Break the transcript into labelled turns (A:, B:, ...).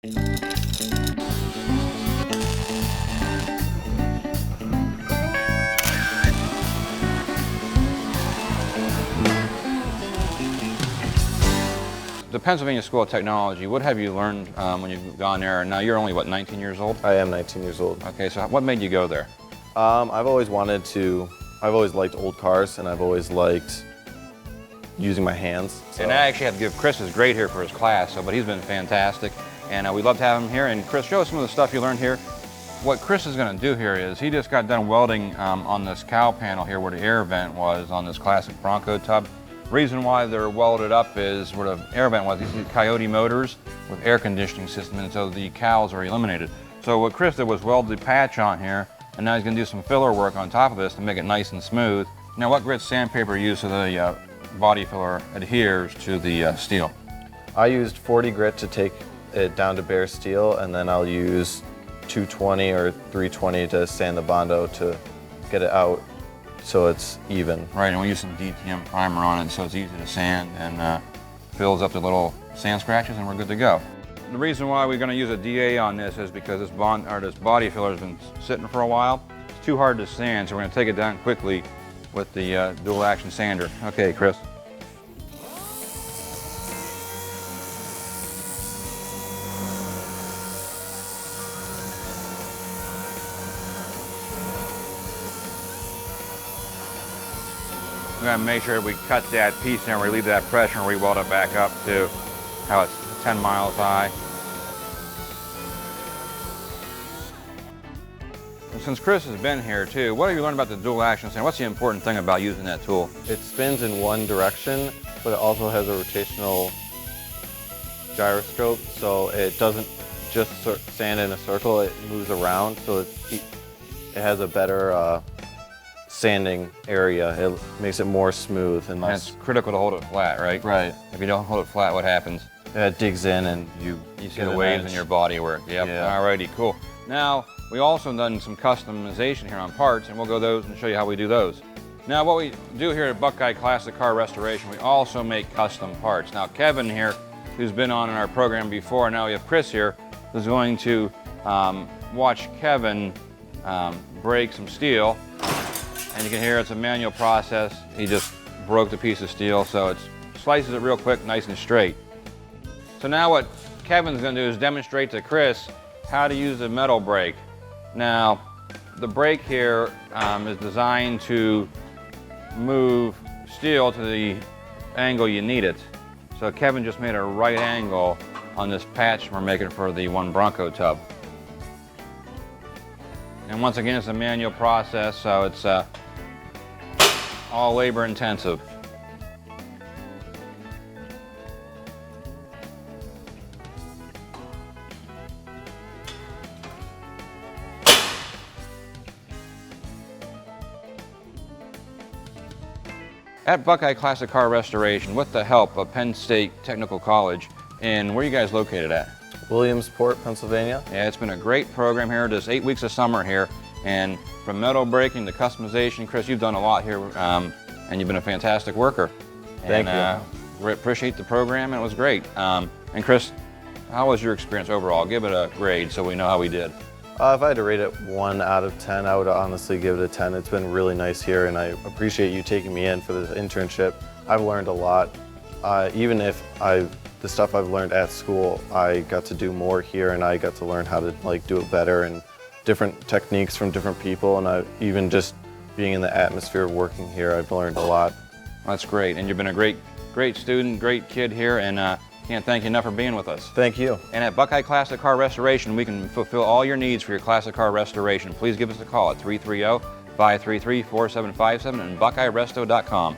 A: The Pennsylvania School of Technology, what have you learned when you've gone there? Now you're only, what, 19 years old?
B: I am 19 years old.
A: Okay, so what made you go there?
B: I've always liked old cars, and I've always liked using my hands. So.
A: And I actually had to give Chris his grade here for his class, but he's been fantastic. And we'd love to have him here. And Chris, show us some of the stuff you learned here. What Chris is going to do here is he just got done welding on this cowl panel here where the air vent was on this classic Bronco tub. Reason why they're welded up is where the air vent was. These are Coyote motors with air conditioning system, and so the cowls are eliminated. So what Chris did was weld the patch on here, and now he's going to do some filler work on top of this to make it nice and smooth. Now, what grit sandpaper you use so the body filler adheres to the steel?
B: I used 40 grit to take it down to bare steel, and then I'll use 220 or 320 to sand the Bondo to get it out so it's even.
A: Right, and we use some DTM primer on it so it's easy to sand and fills up the little sand scratches, and we're good to go. The reason why we're going to use a DA on this is because this body filler has been sitting for a while. It's too hard to sand, so we're going to take it down quickly with the dual action sander. Okay, Chris. We're going to make sure we cut that piece and relieve that pressure and re-weld it back up to how it's 10 miles high. And since Chris has been here too, what have you learned about the dual action sander? What's the important thing about using that tool?
B: It spins in one direction, but it also has a rotational gyroscope, so it doesn't just sand in a circle, it moves around, so it has a better sanding area. It makes it more smooth and less.
A: And it's critical to hold it flat, right?
B: Right.
A: If you don't hold it flat, what happens?
B: It digs in and you
A: see the waves in your body work. Yep.
B: Yeah.
A: Alrighty, cool. Now, we also done some customization here on parts, and we'll go those and show you how we do those. Now, what we do here at Buckeye Classic Car Restoration, we also make custom parts. Now, Kevin here, who's been on in our program before, now we have Chris here, who's going to watch Kevin break some steel. And you can hear it's a manual process. He just broke the piece of steel, so it slices it real quick, nice and straight. So now what Kevin's gonna do is demonstrate to Chris how to use the metal brake. Now, the brake here is designed to move steel to the angle you need it. So Kevin just made a right angle on this patch we're making for the one Bronco tub. And once again, it's a manual process, so it's all labor intensive. At Buckeye Classic Car Restoration, with the help of Penn State Technical College, and where are you guys located at?
B: Williamsport, Pennsylvania.
A: Yeah, it's been a great program here. Just 8 weeks of summer here, and from metal braking to customization, Chris, you've done a lot here, and you've been a fantastic worker.
B: Thank you.
A: We appreciate the program, and it was great. And Chris, how was your experience overall? Give it a grade so we know how we did.
B: If I had to rate it 1 out of 10, I would honestly give it a 10. It's been really nice here, and I appreciate you taking me in for this internship. I've learned a lot. Even if the stuff I've learned at school, I got to do more here, and I got to learn how to do it better and different techniques from different people. And even just being in the atmosphere of working here, I've learned a lot.
A: That's great, and you've been a great student, great kid here, and can't thank you enough for being with us.
B: Thank you.
A: And at Buckeye Classic Car Restoration, we can fulfill all your needs for your classic car restoration. Please give us a call at 330-533-4757 and BuckeyeResto.com.